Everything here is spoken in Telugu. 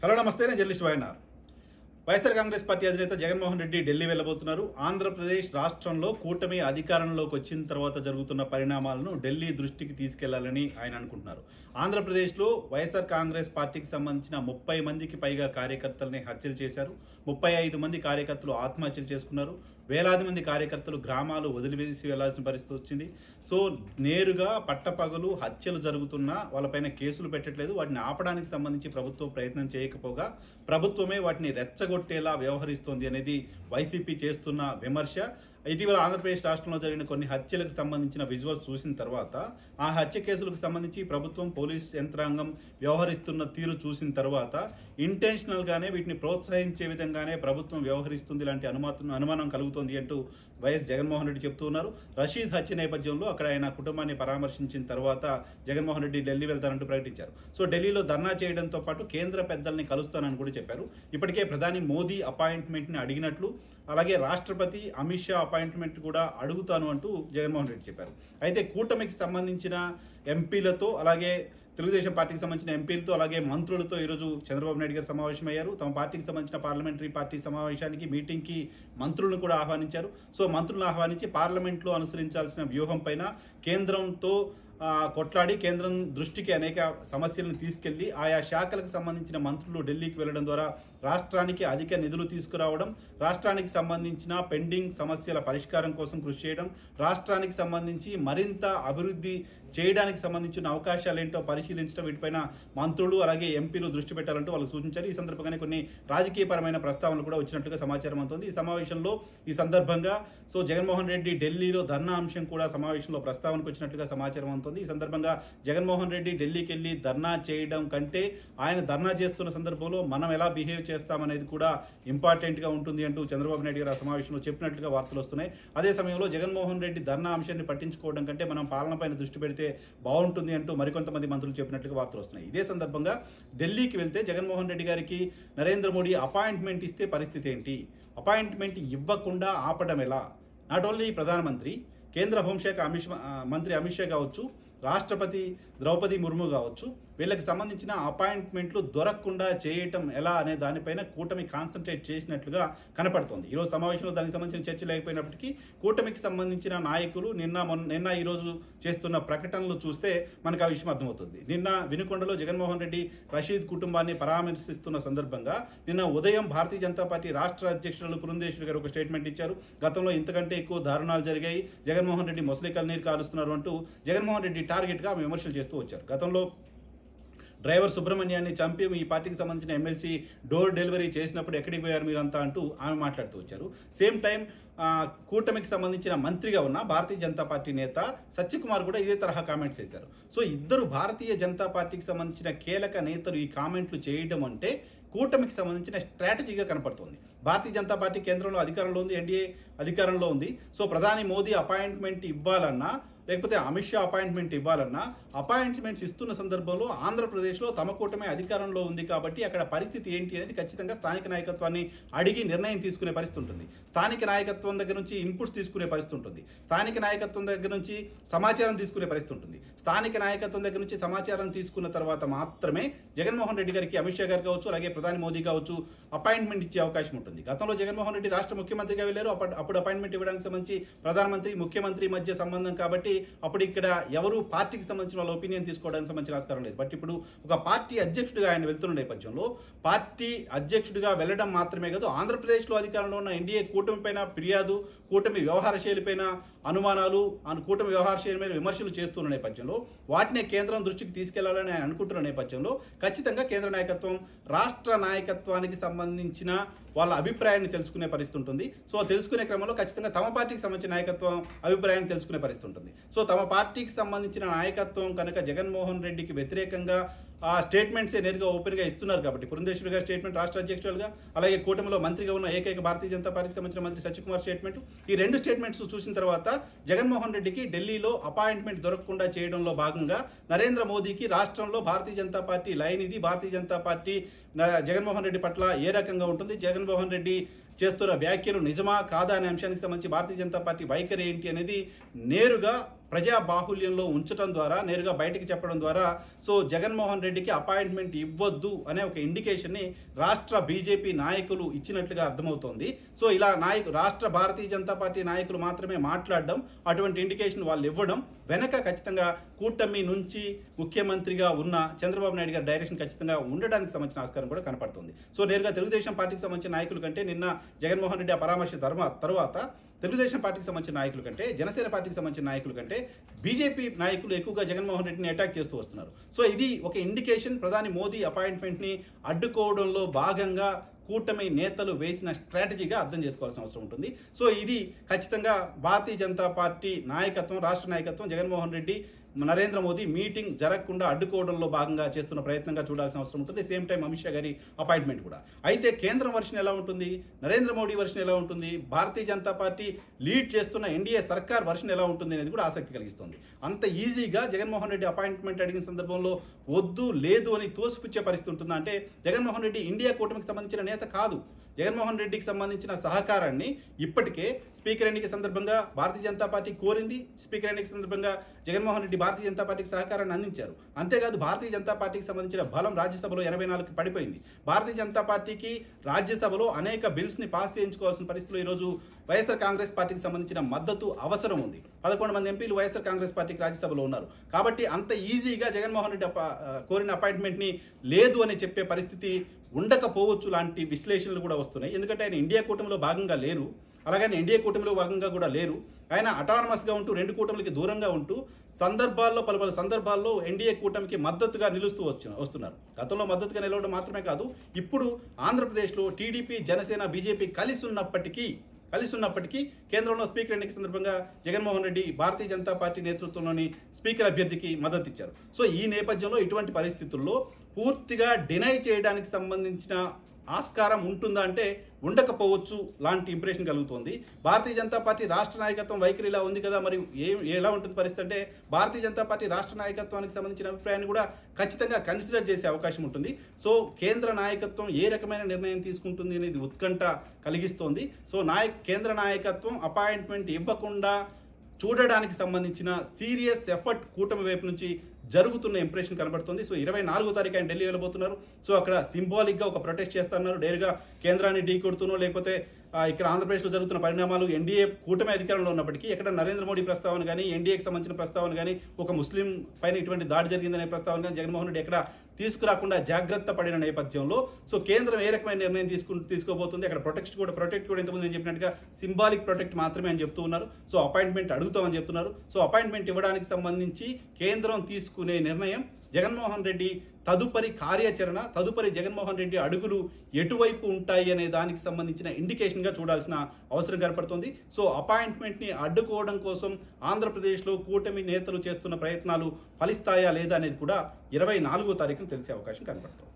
హలో నమస్తే, నేను journalist YNR. YSR Congress party అధినేత జగన్మోహన్ రెడ్డి ఢిల్లీ వెళ్లబోతున్నారు. ఆంధ్రప్రదేశ్ రాష్ట్రంలో కూటమి అధికారంలోకి వచ్చిన తర్వాత జరుగుతున్న పరిణామాలను ఢిల్లీ దృష్టికి తీసుకెళ్లాలని ఆయన అనుకుంటున్నారు. ఆంధ్రప్రదేశ్లో వైఎస్ఆర్ కాంగ్రెస్ పార్టీకి సంబంధించిన 30 మందికి పైగా కార్యకర్తల్ని హత్యలు చేశారు. 35 మంది కార్యకర్తలు ఆత్మహత్యలు చేసుకున్నారు. వేలాది మంది కార్యకర్తలు గ్రామాలు వదిలివేసి వెళ్లాల్సిన పరిస్థితి వచ్చింది. సో నేరుగా పట్టపగలు హత్యలు జరుగుతున్నా వాళ్ళపైన కేసులు పెట్టట్లేదు. వాటిని ఆపడానికి సంబంధించి ప్రభుత్వం ప్రయత్నం చేయకపోగా ప్రభుత్వమే వాటిని రెచ్చగొట్టేలా వ్యవహరిస్తోంది అనేది వైసీపీ చేస్తున్న విమర్శ. ఇటీవల ఆంధ్రప్రదేశ్ రాష్ట్రంలో జరిగిన కొన్ని హత్యలకు సంబంధించిన విజువల్స్ చూసిన తర్వాత ఆ హత్య కేసులకు సంబంధించి ప్రభుత్వం పోలీస్ యంత్రాంగం వ్యవహరిస్తున్న తీరు చూసిన తర్వాత ఇంటెన్షనల్గానే వీటిని ప్రోత్సహించే విధంగానే ప్రభుత్వం వ్యవహరిస్తుంది లాంటి అనుమానం కలుగుతోంది అంటూ వైఎస్ జగన్మోహన్ రెడ్డి చెప్తూ ఉన్నారు. రషీద్ హత్య నేపథ్యంలో అక్కడ ఆయన కుటుంబాన్ని పరామర్శించిన తర్వాత జగన్మోహన్ రెడ్డి ఢిల్లీ వెళ్తానంటూ ప్రకటించారు. సో ఢిల్లీలో ధర్నా చేయడంతో పాటు కేంద్ర పెద్దల్ని కలుస్తానని కూడా చెప్పారు. ఇప్పటికే ప్రధాని మోదీ అపాయింట్మెంట్ని అడిగినట్లు, అలాగే రాష్ట్రపతి అమిత్ షా అపాయింట్మెంట్ కూడా అడుగుతాను అంటూ జగన్మోహన్ రెడ్డి చెప్పారు. అయితే కూటమికి సంబంధించిన ఎంపీలతో, అలాగే తెలుగుదేశం పార్టీకి సంబంధించిన ఎంపీలతో, అలాగే మంత్రులతో ఈరోజు చంద్రబాబు నాయుడు గారు సమావేశమయ్యారు. తమ పార్టీకి సంబంధించిన పార్లమెంటరీ పార్టీ సమావేశానికి, మీటింగ్కి మంత్రులను కూడా ఆహ్వానించారు. సో మంత్రులను ఆహ్వానించి పార్లమెంట్లో అనుసరించాల్సిన వ్యూహం పైన కేంద్రంతో కొట్లాడి కేంద్రం దృష్టికి అనేక సమస్యలను తీసుకెళ్లి ఆయా శాఖలకు సంబంధించిన మంత్రులు ఢిల్లీకి వెళ్లడం ద్వారా రాష్ట్రానికి అధిక నిధులు తీసుకురావడం, రాష్ట్రానికి సంబంధించిన పెండింగ్ సమస్యల పరిష్కారం కోసం కృషి చేయడం, రాష్ట్రానికి సంబంధించి మరింత అభివృద్ధి చేయడానికి సంబంధించిన అవకాశాలు ఏంటో పరిశీలించడం, వీటిపైన మంత్రులు అలాగే ఎంపీలు దృష్టి పెట్టాలంటూ వాళ్ళకు సూచించారు. ఈ సందర్భంగానే కొన్ని రాజకీయపరమైన ప్రస్తావనలు కూడా వచ్చినట్లుగా సమాచారం అవుతుంది. ఈ సమావేశంలో ఈ సందర్భంగా జగన్మోహన్ రెడ్డి ఢిల్లీలో ధర్నా అంశం కూడా సమావేశంలో ప్రస్తావనకు వచ్చినట్లుగా సమాచారం అవుతుంది. ఈ సందర్భంగా జగన్మోహన్ రెడ్డి ఢిల్లీకి వెళ్లి ధర్నా చేయడం కంటే ఆయన ధర్నా చేస్తున్న సందర్భంలో మనం ఎలా బిహేవ్ చేస్తామనేది కూడా ఇంపార్టెంట్ గా ఉంటుంది అంటూ చంద్రబాబు నాయుడు గారు ఆ సమావేశంలో చెప్పినట్లుగా వార్తలు వస్తున్నాయి. అదే సమయంలో జగన్మోహన్ రెడ్డి ధర్నా అంశాన్ని పట్టించుకోవడం కంటే మనం పాలనపైన దృష్టి పెడితే బాగుంటుంది అంటూ మరికొంతమంది మంత్రులు చెప్పినట్లుగా వార్తలు వస్తున్నాయి. ఇదే సందర్భంగా ఢిల్లీకి వెళ్తే జగన్మోహన్ రెడ్డి గారికి నరేంద్ర మోడీ అపాయింట్మెంట్ ఇస్తే పరిస్థితి ఏంటి, అపాయింట్మెంట్ ఇవ్వకుండా ఆపడం ఎలా? నాట్ ఓన్లీ ప్రధానమంత్రి, కేంద్ర హోంశాఖ మంత్రి అమిత్ షా కావచ్చు, రాష్ట్రపతి ద్రౌపది ముర్ము కావచ్చు, వీళ్ళకి సంబంధించిన అపాయింట్మెంట్లు దొరకకుండా చేయటం ఎలా అనే దానిపైన కూటమి కాన్సన్ట్రేట్ చేసినట్లుగా ఈరోజు సమావేశంలో దానికి సంబంధించిన చర్చ లేకపోయినప్పటికీ కూటమికి సంబంధించిన నాయకులు నిన్న ఈరోజు చేస్తున్న ప్రకటనలు చూస్తే మనకు ఆ విషయం అర్థమవుతుంది. నిన్న వినుకొండలో జగన్మోహన్ రెడ్డి రషీద్ కుటుంబాన్ని పరామర్శిస్తున్న సందర్భంగా నిన్న ఉదయం భారతీయ జనతా పార్టీ రాష్ట్ర అధ్యక్షులు పురంధేశ్వరి గారు ఒక స్టేట్మెంట్ ఇచ్చారు. గతంలో ఇంతకంటే ఎక్కువ దారుణాలు జరిగాయి, జగన్మోహన్ రెడ్డి మొసలి కన్నీరు కారుస్తున్నారు అంటూ జగన్మోహన్ రెడ్డి టార్గెట్గా ఆమె విమర్శలు చేస్తూ వచ్చారు. గతంలో డ్రైవర్ సుబ్రహ్మణ్యాన్ని చంపి మీ పార్టీకి సంబంధించిన ఎమ్మెల్సీ డోర్ డెలివరీ చేసినప్పుడు ఎక్కడికి పోయారు మీరంతా అంటూ ఆమె మాట్లాడుతూ వచ్చారు. సేమ్ టైం కూటమికి సంబంధించిన మంత్రిగా ఉన్న భారతీయ జనతా పార్టీ నేత సత్యకుమార్ కూడా ఇదే తరహా కామెంట్స్ చేశారు. సో ఇద్దరు భారతీయ జనతా పార్టీకి సంబంధించిన కీలక నేతలు ఈ కామెంట్లు చేయడం అంటే కూటమికి సంబంధించిన స్ట్రాటజీగా కనపడుతుంది. భారతీయ జనతా పార్టీ కేంద్రంలో అధికారంలో ఉంది, ఎన్డీఏ అధికారంలో ఉంది. సో ప్రధాని మోదీ అపాయింట్మెంట్ ఇవ్వాలన్నా, లేకపోతే అమిత్ షా అపాయింట్మెంట్ ఇవ్వాలన్నా అపాయింట్మెంట్స్ ఇస్తున్న సందర్భంలో ఆంధ్రప్రదేశ్లో తమ కూటమి అధికారంలో ఉంది కాబట్టి అక్కడ పరిస్థితి ఏంటి అనేది ఖచ్చితంగా స్థానిక నాయకత్వాన్ని అడిగి నిర్ణయం తీసుకునే పరిస్థితి ఉంటుంది. స్థానిక నాయకత్వం దగ్గర నుంచి ఇన్పుట్స్ తీసుకునే పరిస్థితి ఉంటుంది. స్థానిక నాయకత్వం దగ్గర నుంచి సమాచారం తీసుకునే పరిస్థితి ఉంటుంది. స్థానిక నాయకత్వం దగ్గర నుంచి సమాచారం తీసుకున్న తర్వాత మాత్రమే జగన్మోహన్ రెడ్డి గారికి, అమిత్ షా గారు కావచ్చు, అలాగే ప్రధాని మోదీ కావచ్చు అపాయింట్మెంట్ ఇచ్చే అవకాశం ఉంటుంది. గతంలో జగన్మోహన్ రెడ్డి రాష్ట్ర ముఖ్యమంత్రిగా వెళ్ళారు. అప్పుడు అపాయింట్మెంట్ ఇవ్వడానికి సంబంధించి ప్రధానమంత్రి, ముఖ్యమంత్రి మధ్య సంబంధం కాబట్టి అప్పుడు ఇక్కడ ఎవరు పార్టీకి సంబంధించిన వాళ్ళ ఒపీనియన్ తీసుకోవడానికి సంబంధించిన ఆస్కారం లేదు. బట్ ఇప్పుడు ఒక పార్టీ అధ్యక్షుడిగా ఆయన వెళ్తున్న నేపథ్యంలో పార్టీ అధ్యక్షుడిగా వెళ్ళడం మాత్రమే కాదు, ఆంధ్రప్రదేశ్లో అధికారంలో ఉన్న ఎన్డీఏ కూటమి పైన ఫిర్యాదు, కూటమి వ్యవహార శైలిపైన అనుమానాలు, కూటమి వ్యవహార శైలి మీద విమర్శలు చేస్తున్న నేపథ్యంలో వాటినే కేంద్రం దృష్టికి తీసుకెళ్లాలని ఆయన అనుకుంటున్న నేపథ్యంలో ఖచ్చితంగా కేంద్ర నాయకత్వం రాష్ట్ర నాయకత్వానికి సంబంధించిన వాళ్ళ అభిప్రాయాన్ని తెలుసుకునే పరిస్థితి ఉంటుంది. సో తెలుసుకునే క్రమంలో ఖచ్చితంగా తమ పార్టీకి సంబంధించిన నాయకత్వం అభిప్రాయాన్ని తెలుసుకునే పరిస్థితి ఉంటుంది. సో తమ పార్టీకి సంబంధించిన నాయకత్వం కనుక జగన్మోహన్ రెడ్డికి వ్యతిరేకంగా ఆ స్టేట్మెంట్సే నేరుగా ఓపెన్గా ఇస్తున్నారు కాబట్టి పురంధేశ్వరి గారి స్టేట్మెంట్ రాష్ట్ర అధ్యక్షులుగా, అలాగే కూటమిలో మంత్రిగా ఉన్న ఏకైక భారతీయ జనతా పార్టీకి సంబంధించిన మంత్రి సత్యకుమార్ స్టేట్మెంట్, ఈ రెండు స్టేట్మెంట్స్ చూసిన తర్వాత జగన్మోహన్ రెడ్డికి ఢిల్లీలో అపాయింట్మెంట్ దొరకకుండా చేయడంలో భాగంగా నరేంద్ర మోదీకి రాష్ట్రంలో భారతీయ జనతా పార్టీ లైన్ ఇది, భారతీయ జనతా పార్టీ జగన్మోహన్ రెడ్డి పట్ల ఏ రకంగా ఉంటుంది, జగన్మోహన్ రెడ్డి చేస్తున్న వ్యాఖ్యలు నిజమా కాదా అనే అంశానికి సంబంధించి భారతీయ జనతా పార్టీ వైఖరి ఏంటి అనేది నేరుగా ప్రజా బాహుల్యంలో ఉంచడం ద్వారా, నేరుగా బయటికి చెప్పడం ద్వారా సో జగన్మోహన్ రెడ్డికి అపాయింట్మెంట్ ఇవ్వద్దు అనే ఒక ఇండికేషన్ని రాష్ట్ర బీజేపీ నాయకులు ఇచ్చినట్లుగా అర్థమవుతోంది. సో ఇలా రాష్ట్ర భారతీయ జనతా పార్టీ నాయకులు మాత్రమే మాట్లాడడం, అటువంటి ఇండికేషన్ వాళ్ళు ఇవ్వడం వెనక ఖచ్చితంగా కూటమి నుంచి ముఖ్యమంత్రిగా ఉన్న చంద్రబాబు నాయుడు గారి డైరెక్షన్ ఖచ్చితంగా ఉండడానికి సంబంధించిన ఆస్కారం కూడా కనపడుతుంది. సో నేరుగా తెలుగుదేశం పార్టీకి సంబంధించిన నాయకుల కంటే నిన్న జగన్మోహన్ రెడ్డి ఆ పరామర్శ తర్వాత తెలుగుదేశం పార్టీకి సంబంధించిన నాయకుల కంటే, జనసేన పార్టీకి సంబంధించిన నాయకుల కంటే బీజేపీ నాయకులు ఎక్కువగా జగన్మోహన్ రెడ్డిని అటాక్ చేస్తూ వస్తున్నారు. సో ఇది ఒక ఇండికేషన్ ప్రధాని మోదీ అపాయింట్మెంట్ని అడ్డుకోవడంలో భాగంగా కూటమి నేతలు వేసిన స్ట్రాటజీగా అర్థం చేసుకోవాల్సిన అవసరం ఉంటుంది. సో ఇది ఖచ్చితంగా భారతీయ జనతా పార్టీ నాయకత్వం, రాష్ట్ర నాయకత్వం జగన్మోహన్ రెడ్డి నరేంద్ర మోదీ మీటింగ్ జరగకుండా అడ్డుకోవడంలో భాగంగా చేస్తున్న ప్రయత్నంగా చూడాల్సిన అవసరం ఉంటుంది. సేమ్ టైం అమిత్ షా గారి అపాయింట్మెంట్ కూడా. అయితే కేంద్రం వర్షన్ ఎలా ఉంటుంది, నరేంద్ర మోడీ వర్షన్ ఎలా ఉంటుంది, భారతీయ జనతా పార్టీ లీడ్ చేస్తున్న ఎన్డీఏ సర్కార్ వర్షన్ ఎలా ఉంటుంది అనేది కూడా ఆసక్తి కలిగిస్తుంది. అంత ఈజీగా జగన్మోహన్ రెడ్డి అపాయింట్మెంట్ అడిగిన సందర్భంలో వద్దు లేదు అని తోసిపుచ్చే పరిస్థితి ఉంటుందా అంటే, జగన్మోహన్ రెడ్డి ఇండియా కూటమికి సంబంధించిన నేత కాదు. జగన్మోహన్ రెడ్డికి సంబంధించిన సహకారాన్ని ఇప్పటికే స్పీకర్ ఎన్నిక సందర్భంగా భారతీయ జనతా పార్టీ కోరింది. స్పీకర్ ఎన్నిక సందర్భంగా జగన్మోహన్ రెడ్డి భారతీయ జనతా పార్టీకి సహకారాన్ని అందించారు. అంతేకాదు భారతీయ జనతా పార్టీకి సంబంధించిన బలం రాజ్యసభలో 84కి పడిపోయింది. భారతీయ జనతా పార్టీకి రాజ్యసభలో అనేక బిల్స్ని పాస్ చేయించుకోవాల్సిన పరిస్థితుల్లో ఈరోజు వైఎస్ఆర్ కాంగ్రెస్ పార్టీకి సంబంధించిన మద్దతు అవసరం ఉంది. 11 మంది ఎంపీలు వైఎస్ఆర్ కాంగ్రెస్ పార్టీకి రాజ్యసభలో ఉన్నారు. కాబట్టి అంత ఈజీగా జగన్మోహన్ రెడ్డి కోరిన అపాయింట్మెంట్ని లేదు అని చెప్పే పరిస్థితి ఉండకపోవచ్చు లాంటి విశ్లేషణలు కూడా వస్తున్నాయి. ఎందుకంటే ఆయన ఇండియా కూటమిలో భాగంగా లేరు, అలాగని ఎన్డీఏ కూటమిలో భాగంగా కూడా లేరు. ఆయన అటానమస్గా ఉంటూ 2 కూటమిలకి దూరంగా ఉంటూ పలు సందర్భాల్లో ఎన్డీఏ కూటమికి మద్దతుగా నిలుస్తూ వస్తున్నారు. గతంలో మద్దతుగా నిలవడం మాత్రమే కాదు, ఇప్పుడు ఆంధ్రప్రదేశ్లో టీడీపీ, జనసేన, బీజేపీ కలిసి ఉన్నప్పటికీ కేంద్రంలో స్పీకర్ ఎన్నిక సందర్భంగా జగన్మోహన్ రెడ్డి భారతీయ జనతా పార్టీ నేతృత్వంలోని స్పీకర్ అభ్యర్థికి మద్దతు ఇచ్చారు. సో ఈ నేపథ్యంలో ఇటువంటి పరిస్థితుల్లో పూర్తిగా డినై చేయడానికి సంబంధించిన ఆస్కారం ఉంటుందా అంటే ఉండకపోవచ్చు లాంటి ఇంప్రెషన్ కలుగుతోంది. భారతీయ జనతా పార్టీ రాష్ట్ర నాయకత్వం వైఖరి ఇలా ఉంది కదా, మరి ఎలా ఉంటుంది పరిస్థితి అంటే, భారతీయ జనతా పార్టీ రాష్ట్ర నాయకత్వానికి సంబంధించిన అభిప్రాయాన్ని కూడా ఖచ్చితంగా కన్సిడర్ చేసే అవకాశం ఉంటుంది. సో కేంద్ర నాయకత్వం ఏ రకమైన నిర్ణయం తీసుకుంటుంది అనేది ఉత్కంఠ కలిగిస్తోంది. సో కేంద్ర నాయకత్వం అపాయింట్మెంట్ ఇవ్వకుండా చూడడానికి సంబంధించిన సీరియస్ ఎఫర్ట్ కూటమి వైపు నుంచి జరుగుతున్న ఇంప్రెషన్ కనబడుతుంది. సో 24వ తారీఖు ఆయన ఢిల్లీ వెళ్ళబోతున్నారు. సో అక్కడ సింబాలిక్గా ఒక ప్రొటెస్ట్ చేస్తున్నారు. డైరెక్ట్గా కేంద్రాన్ని ఢీ కొడుతూనో, లేకపోతే ఇక్కడ ఆంధ్రప్రదేశ్లో జరుగుతున్న పరిణామాలు ఎన్డీఏ కూటమి అధికారంలో ఉన్నప్పటికీ ఎక్కడ నరేంద్ర మోడీ ప్రస్తావన కానీ, ఎన్డీఏకి సంబంధించిన ప్రస్తావన కానీ, ఒక ముస్లిం పైన ఇటువంటి దాడి జరిగిందనే ప్రస్తావన కానీ జగన్మోహన్ రెడ్డి ఎక్కడ తీసుకురాకుండా జాగ్రత్త పడిన నేపథ్యంలో సో కేంద్రం ఏ రకమైన నిర్ణయం తీసుకోబోతుంది, అక్కడ ప్రొటెక్ట్ కూడా ఇంతకుముందు నేను చెప్పినట్టుగా సింబాలిక్ ప్రొటెక్ట్ మాత్రమే అని చెప్తూ ఉన్నారు. సో అపాయింట్మెంట్ అడుగుతామని చెప్తున్నారు. సో అపాయింట్మెంట్ ఇవ్వడానికి సంబంధించి కేంద్రం తీసుకునే నిర్ణయం, జగన్మోహన్ రెడ్డి తదుపరి కార్యాచరణ, తదుపరి జగన్మోహన్ రెడ్డి అడుగులు ఎటువైపు ఉంటాయి అనే దానికి సంబంధించిన ఇండికేషన్గా చూడాల్సిన అవసరం కనపడుతుంది. సో అపాయింట్మెంట్ని అడ్డుకోవడం కోసం ఆంధ్రప్రదేశ్లో కూటమి నేతలు చేస్తున్న ప్రయత్నాలు ఫలిస్తాయా లేదా అనేది కూడా 24వ తారీఖున తెలిసే అవకాశం కనపడుతుంది.